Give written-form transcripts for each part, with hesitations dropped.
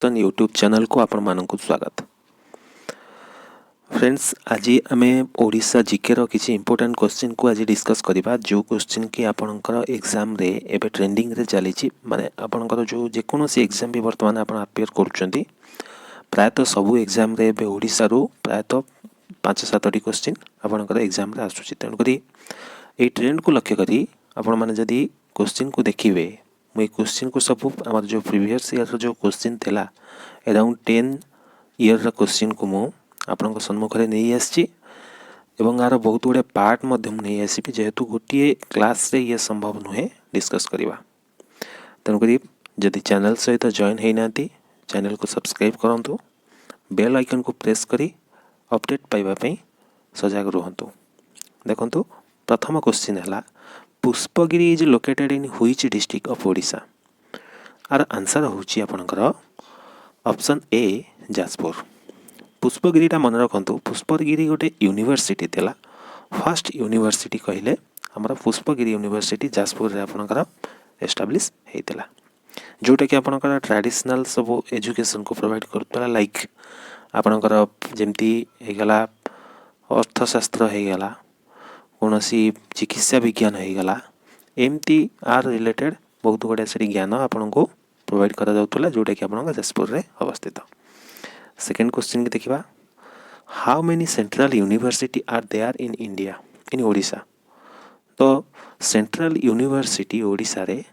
तो YouTube channel को आपण मानक स्वागत। फ्रेंड्स, आज आम ओडिशा जीके रो किसी इंपोर्टेंट क्वेश्चन को आज डिस्कस करबा। जो क्वेश्चन की आपणकर एग्जाम रे एबे ट्रेंडिंग रे चली माने आपणकर जो जेकोसी एग्जाम भी वर्तमान आप अपेयर करुँच प्रायतः सबू एग्जाम रे एबे ओडिशा रो प्रायतः 5-7 क्वेश्चन आपणकर एग्जाम रे आसुची। तेणुक ये ट्रेंड को लक्ष्य करी आपण माने जदि क्वेश्चन को देखिए मुझे क्वेश्चन को सब आम जो प्रीवियस ईयर जो क्वेश्चन थिला अराउंड 10 ईयर क्वेश्चन को मु आपण सम्मुखें नहीं आसी एवं यार बहुत गुड़े पार्ट नहीं आसबि जेहेतु गोटे क्लास रे ये संभव नुहे डिस्कस करवा। तेणुक जदि चैनल सहित जॉइन होना चैनल को सब्सक्राइब करूँ, बेल आइकन को प्रेस करी अपडेट पाइबापी सजग रुहतु। देखु प्रथम क्वेश्चन है Pushpagiri is located in which district of Odisha. आर आंसर होची आपनकर ऑप्शन ए जाजपुर। पुष्पगिरीटा मन रखु, पुष्पगिरी गोटे यूनिवर्सिटी थिला। फर्स्ट यूनिवर्सिटी कहले हमर पुष्पगिरी यूनिवर्सिटी जाजपुर रे आपनकर एस्टाब्लिश हेतिला, जोटा कि आपनकर ट्रेडिशनल सब एजुकेशन को प्रोवाइड करतला। लाइक आपनकर जेमती हेगला अर्थशास्त्र हेगला, कौनसी चिकित्सा विज्ञान होगला, एमती आर रिलेटेड बहुत गुड़ा से ज्ञान आपन को प्रोवाइड करा जाउतला, जोटा कि आपन जाजपुर रे अवस्थित। सेकेंड क्वेश्चन की देखिबा, how many central university are there in India in Odisha. तो सेंट्रल यूनिवर्सिटी ओडिशा रे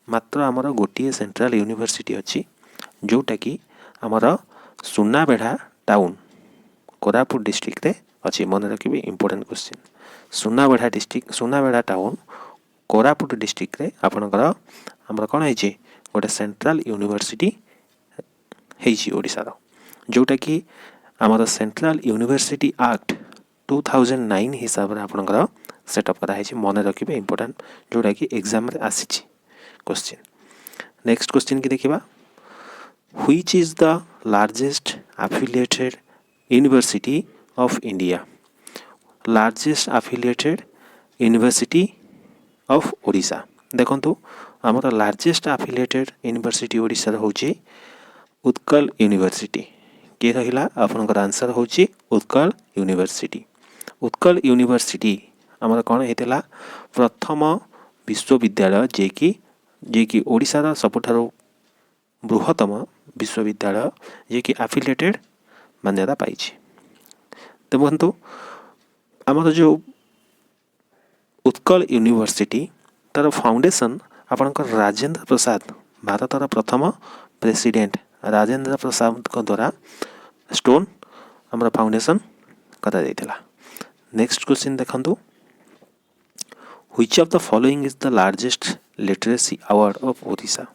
मात्र आमर गोटे सेंट्रल यूनिवर्सिटी अच्छी, जोटा कि आमर सुनाबेढ़ा टाउन कोरापुट डिस्ट्रिक्ट रे अच्छी। मन रखिए important question, Sunabeda district Sunabeda town Koraput district रे आपनकर हमर कोन है गोटे सेंट्रल यूनिवर्सिटी है ओडिशा रो, जोटा कि आमर सेंट्रल यूनिवर्सिटी एक्ट 2009 हिसाब रे आपनकर सेटअप करा है। मन रखिए इंपोर्टेंट, जोटा कि एग्जाम रे आसी क्वेश्चन। नेक्स्ट क्वेश्चन की देखिबा, which is the largest affiliated university of India. Largest affiliated university of Odisha. देखंतु आमर लार्जेस्ट एफिलिएटेड यूनिवर्सिटी ओडिशा रे होची उत्कल यूनिवर्सिटी। के रहिला आपनकर आंसर होची उत्कल यूनिवर्सिटी। उत्कल यूनिवर्सिटी आमर कोन हेतिला प्रथम विश्वविद्यालय जे कि ओडिशा रा सबठारो बृहत्तम विश्वविद्यालय जे कि एफिलिएटेड मान्यता पाइछि। देखंतु आमर जो उत्कल यूनिवर्सिटी तार फाउंडेशन आपनकर राजेंद्र प्रसाद, भारतर प्रथम प्रेसिडेंट राजेंद्र प्रसाद को द्वारा स्टोन आमर फाउंडेशन करा जाइतिला। नेक्स्ट क्वेश्चन देखंतु, which of the following is the largest literacy award of Odisha.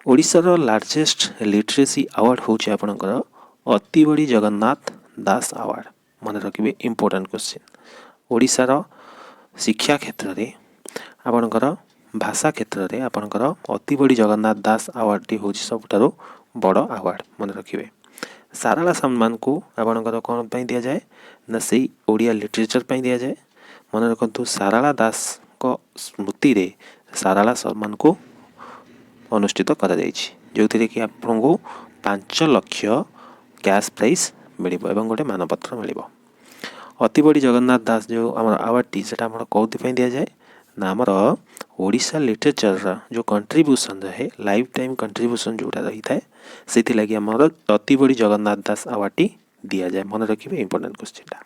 Odisha रो लार्जेस्ट लिटरेसी अवार्ड होची आपनकर अति बड़ी जगन्नाथ दास अवार्ड। मन रखिए इंपोर्टेंट क्वेश्चन, ओडिशा रो शिक्षा क्षेत्र रे आपनकर भाषा क्षेत्र रे आपनकर अति बड़ी जगन्नाथ दास अवार्ड टी होची सबठारो बड़ अवार्ड। मन रखिए साराला सम्मान को आपनकर कोन पई दिया जाए ना सेही ओडिया लिटरेचर पई दिया जाए। मन रखंतु साराला दास को स्मृति रे साराला सम्मान को अनुष्ठित करा जाइछि, जोथिरे कि आपनको 5 लाख कैश प्राइज मिलिबो एवं गोटे मानपत्र मिलिबो। अति बड़ी जगन्नाथ दास जो आम अवार्ड टी से कौन दिया जाए ना आमर ओडिशा लिटरेचर जो कंट्रीब्यूशन रहे लाइफ टाइम कंट्रीब्यूशन जोटा रही है से लगी आमर अति बड़ी जगन्नाथ दास अवार्ड टी दिया जाए। मन रखिए इंपोर्टेंट क्वेश्चन टा,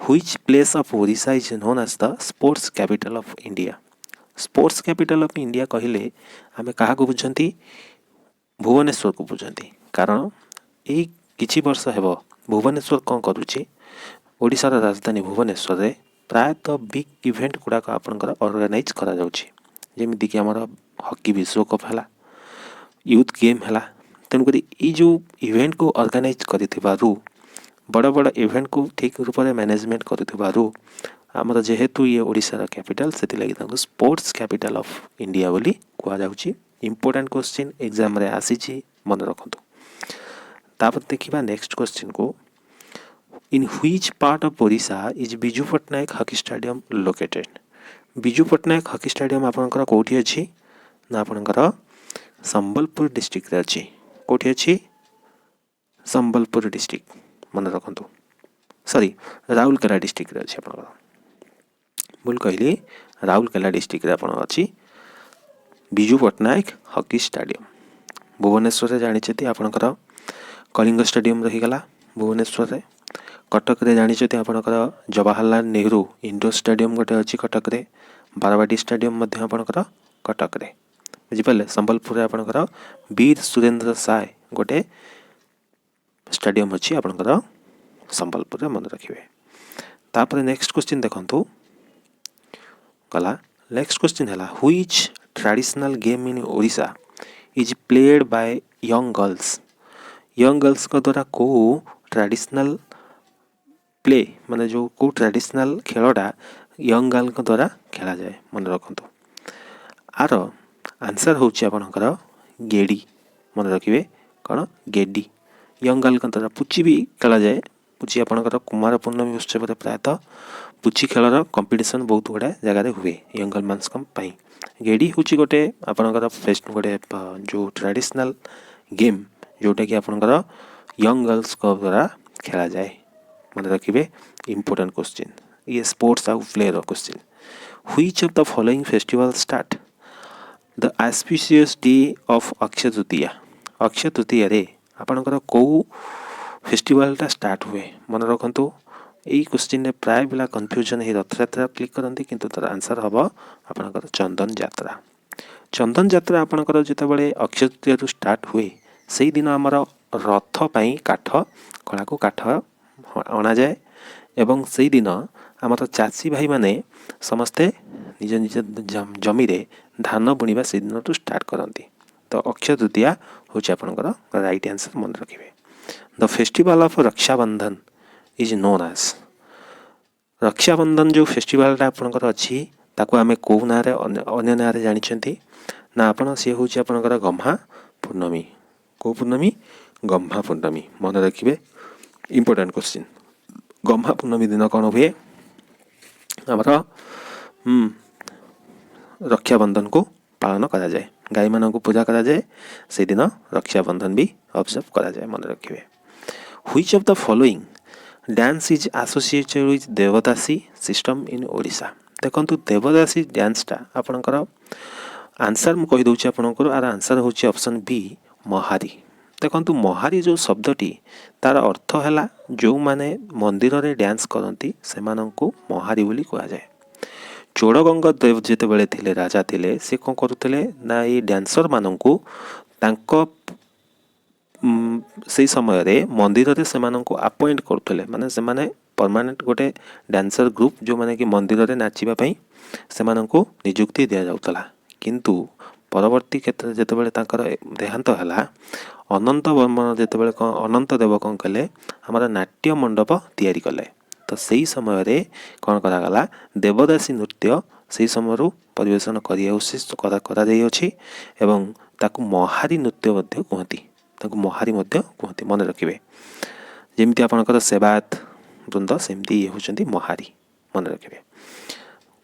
which place of Odisha is known as the sports capital of India. Sports capital of India कहले आमे कहा को बुझंती, भुवनेश्वर को बुझंती। कारण यही किछि वर्ष हेबो भुवनेश्वर कौन करुचे, ओडिशा रा राजधानी भुवनेश्वर रे प्रायतः बिग इवेंट गुड़ाक आपनकर ऑर्गेनाइज करा जाउछि, जेमिति कि हमर हॉकी विश्वकप है, यूथ गेम है। तेणुक ये जो इवेंट को ऑर्गेनाइज करिथिबारु बड़ बड़ इवेंट को ठीक रूप में मैनेजमेंट करिथिबारु आमर जेहेतु ये ओडिशा रा कैपिटल से लगी स्पोर्ट्स कैपिटल ऑफ इंडिया बोली कहा जाउछि। इंपोर्टेंट क्वेश्चन एग्जाम रे आसीछि, मन रखंतु। तापर देखिबा नेक्स्ट क्वेश्चन को, in which part of Odisha is Biju Patnaik hockey stadium located. Biju Patnaik hockey stadium आपनकर कोठी अछि ना आपनकर संबलपुर डिस्ट्रिक्ट रे अछि। कोठी अछि संबलपुर डिस्ट्रिक्ट मन रखु सॉरी राउरकेला डिस्ट्रिक्ट रे अछि आपन भूल कहली राउरकेला डिस्ट्रिक्ट रे आपन अछि विजु पट्टनायक हॉकी स्टेडियम भुवनेश्वर रे जानिछथि आपनकर कलिंग स्टेडियम रहीगला भुवनेश्वर रे कटक रे जानिछथि आपनकर जवाहरलाल नेहरू इंडोर स्टेडियम गोटे अछि कटक रे बारवाटी स्टेडियम मध्य आपनकर कटक रे बुझिपाले संबलपुर रे आपनकर वीर सुरेंद्र साय गोटे स्टेडियम अछि आपनकर संबलपुर रे मन रखिबे तापर नेक्स्ट क्वेश्चन देखंतु कला नेक्स्ट क्वेश्चन हला which traditional game in Odisha is played by young girls को द्वारा को ट्रेडिशनल प्ले माने जो को ट्रेडिशनल खेलटा यंग गर्ल को द्वारा खेला जाए मन रखंतु आर आंसर होची आपनकर गेडी मन रखिबे कौन गेडी यंग गर्ल को द्वारा पुची भी खेला जाए पुची आपनकर कुमार पूर्णमी उत्सव प्रायतः पुची खेलर कंपटीशन बहुत गुड़ा जगह हुए यंग गर्ल मानस पाई गेडी हूँ गोटे आपनकर फेस्ट गोटे जो ट्रेडिशनल गेम जोटा कि आपनकर यंग गर्ल्स को द्वारा खेला जाए मन रखिए इंपोर्टेंट क्वेश्चन ये स्पोर्ट्स आउ player question which of the following festival start the auspicious day of Akshaya Tritiya रे आपनकर को फेस्टिवलटा स्टार्ट हुए मन रखंतु यही क्वेश्चन रे प्राय पिला कंफ्यूजन हे रथयात्रा क्लिक करंती किंतु तार आंसर हबो आपनकर चंदन यात्रा आपनकर जेतेबेले अक्षय तृतीया रु स्टार्ट हुए सेही दिन हमर रथ पई काठ कला को काठ अना जाए एवं सेही दिन हमर चासी भाई माने समस्ते निज निज जमी रे धान बुनिबा से दिन रु स्टार्ट करंती तो अक्षय तृतीया होची आपनकर राइट आंसर मन रखिबे the festival of Rakshabandhan is known as Rakshabandhan जो फेस्टिवल आपनकर अच्छी ताको आमे को ना रे अन्य ना रे जानिछंती ना आपण से होची आपनकर गम्हा पूर्णमी को पूर्णमी गम्हा पूर्णमी मन रखिबे इंपोर्टेंट क्वेश्चन गम्हा पूर्णमी दिन कौन हुए हमर रक्षाबंधन को पालन करा जाए गाय मान को पूजा करा जाए से दिन रक्षाबंधन भी ऑब्जर्व करा जाए मन रखिबे which of the following dance is associated with Devadasi system in Odisha देखंतु देवदासी डांसटा आपनकर आंसर मु कहि दउछि आपनकर आर आंसर होछि ऑप्शन बी महारी देखंतु महारी जो शब्दटी तार अर्थ हैला जो माने मंदिर रे डांस करंती से माननकु महारी बोली कहा जाए चोड़गंगा देव जेते बेले थिले राजा थिले से कोन करूथिले ना ये डांसर माननकु तांको से समय रे मंदिर रे से माननकु अपॉइंट करथले माने से माने परमानेंट गोटे डांसर ग्रुप जो माने कि मंदिर रे नाचिबा पई से माननकु नियुक्ति दिया जाउतला किंतु परवर्ती क्षेत्र जेते बेले तांकर देहांत हला अनंत वर्मन जेते बेले अनंत देव कोन कले हमरा नाट्य मंडप तयारी कले तो सही समय रे कोन करा गला देवदासी नृत्य सही समय रु परिवेशन करा जाई अछि एवं ताकु महारी नृत्य मध्ये कहती ताकु महारी मध्ये कहती मन रखिबे जेमिति आपनकर सेवात वृंद सेमती होचंती महारी मन रखिबे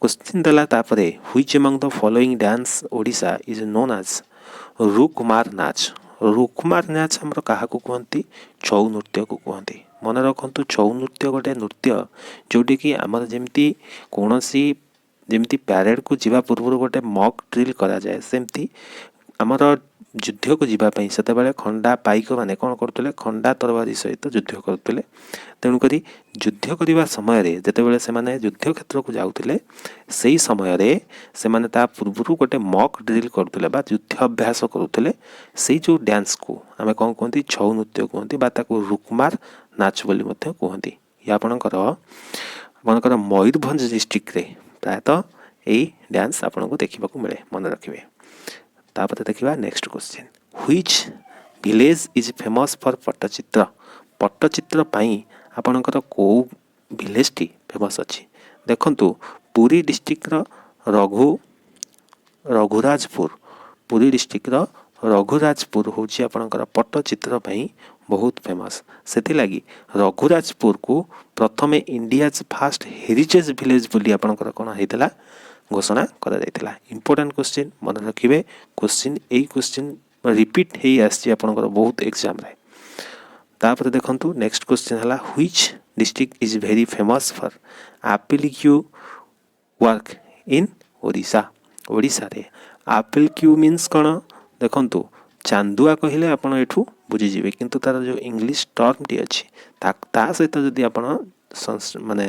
क्वेश्चन देला तापरे which among the following dance Odisha is known as Rukmar Nacha हमर काहा को कहंती छौ नृत्य को कहंती मन रखंतु छौ नृत्य गोटे नृत्य जोटी कि हमर जेमिति कोनोसी जेमिति पैरेड को जीवा पूर्व गोटे मॉक ड्रिल करा जाए सेमती हमर युद्ध को जीवा पई सेते बेले खंडा पाइक माने कोन करतले खंडा तरवारी सहित युद्ध करतले तेनु करी युद्ध करिवा समय रे जेते बेले से माने युद्ध क्षेत्र को जाउतले सेही समय रे से माने ता पूर्वरु गोटे मॉक ड्रिल करतले बा युद्ध अभ्यास करतले सेही जो डांस को हमें कोन कहंती छौ नृत्य कहंती बा ताको रुकुमार नाच बोली मध्ये कहंती या आपनकर मयूरभंज डिस्ट्रिक्ट रे प्रायतः एई डांस आपनको देखिबा को मिले मन रखिबे तापर देखिबा next question which village is famous for Pattachitra पाई आपनकर को विलेज टी फेमस अछि देखंतु पुरी डिस्ट्रिक्ट रो रघुराजपुर होची आपनकर पट्टचित्र पाई बहुत फेमस सेति लागि रघुराजपुर को प्रथमे इंडियाज फास्ट हेरिटेज विलेज बोली आपनकर कोन हेतला घोषणा करा जायतिला इंपोर्टेंट क्वेश्चन मन रखिबे क्वेश्चन एई क्वेश्चन रिपीट हेई आसी आपनकर बहुत एग्जाम रे। तापर देखंतु नेक्स्ट क्वेश्चन हला which district is very famous for Apple Q work in Odisha. Odisha रे एप्पल क्यू मीन्स कोन देखंतु चांदुआ कहले आपण एठू बुझी जिवे किंतु तार जो इंग्लिश टर्म टी अछि ता सहित जदि आपण माने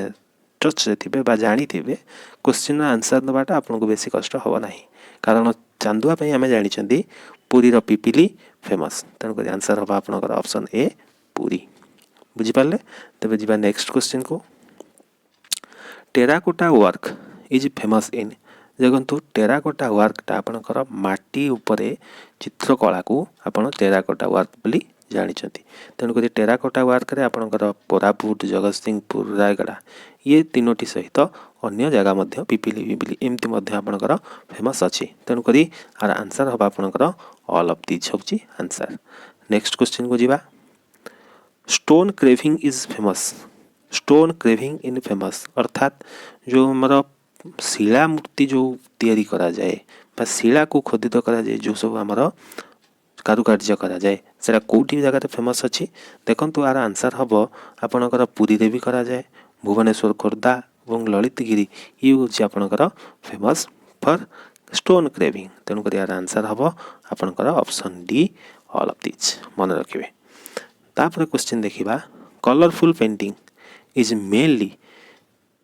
टच रे थिबे बा जानी थिबे क्वेश्चन आंसर दबाटा आपन को बेसी कष्ट होबा नाही कारण चांदुआ पे हमें जानी चंदी पुरी रो पिपिली फेमस तन को आंसर होबा आपन ऑप्शन ए पुरी बुझी पाले। तबे जिबा नेक्स्ट क्वेश्चन को terracotta work is famous in देखंतु टेराकोटा वर्क ता आपनकर माटी उपरे चित्रकला को आपण टेराकोटा वर्क बोली जानी चंती तेणुक टेराकोटा वर्क रे आपनकर कोरापुट जगतसिंहपुर रायगड़ा ये तीनोटी सहित अन्य जगह मध्य पिपिली पिपिली एमती मध्य आपनकर फेमस अछि तेणुक आर आंसर होबा आपनकर ऑल ऑफ दीज होची आंसर। नेक्स्ट क्वेश्चन को जिबा stone craving is famous stone craving in famous अर्थात जो हमर शिला मूर्ति जो तैयारी करा जाए बा शिला को खोदित करा जाए जो सब हमर कारुकार्य करा जाए सेटा कोठी जगह फेमस अछि देखंतु आर आंसर हबो आपनकर पुरी रे भी करा जाए भुवनेश्वर खोर्धा और ललितगिरी ये होची आपनकर फेमस फॉर स्टोन क्रेविंग तेणुक यार आंसर हबो आपनकर option D all of this मन रखिबे। तापर क्वेश्चन देखिबा colourful painting is mainly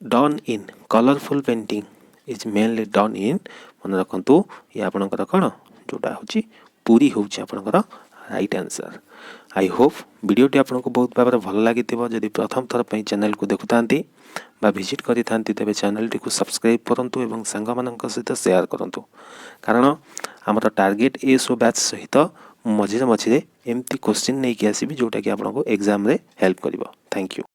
done in colourful painting is mainly done in मन रखंतु ये आपनकर कोन जोटा होची पूरी होची आपनकर राइट आंसर। आई होप वीडियोटी आपको बहुत भाव भल लगी जदि प्रथम थर पर चैनल को देखुतांती बा विजिट करी थांती तेबे चैनल टी को सब्सक्राइब करंतु एवं सांग मानक सहित शेयर करंतु कारण हमर टार्गेट ए सो बैच सहित मझिरे मझिरे एमती क्वेश्चन नहीं कि आसीबी जोटा कि आपको एग्जाम रे हेल्प करिवो। Thank you.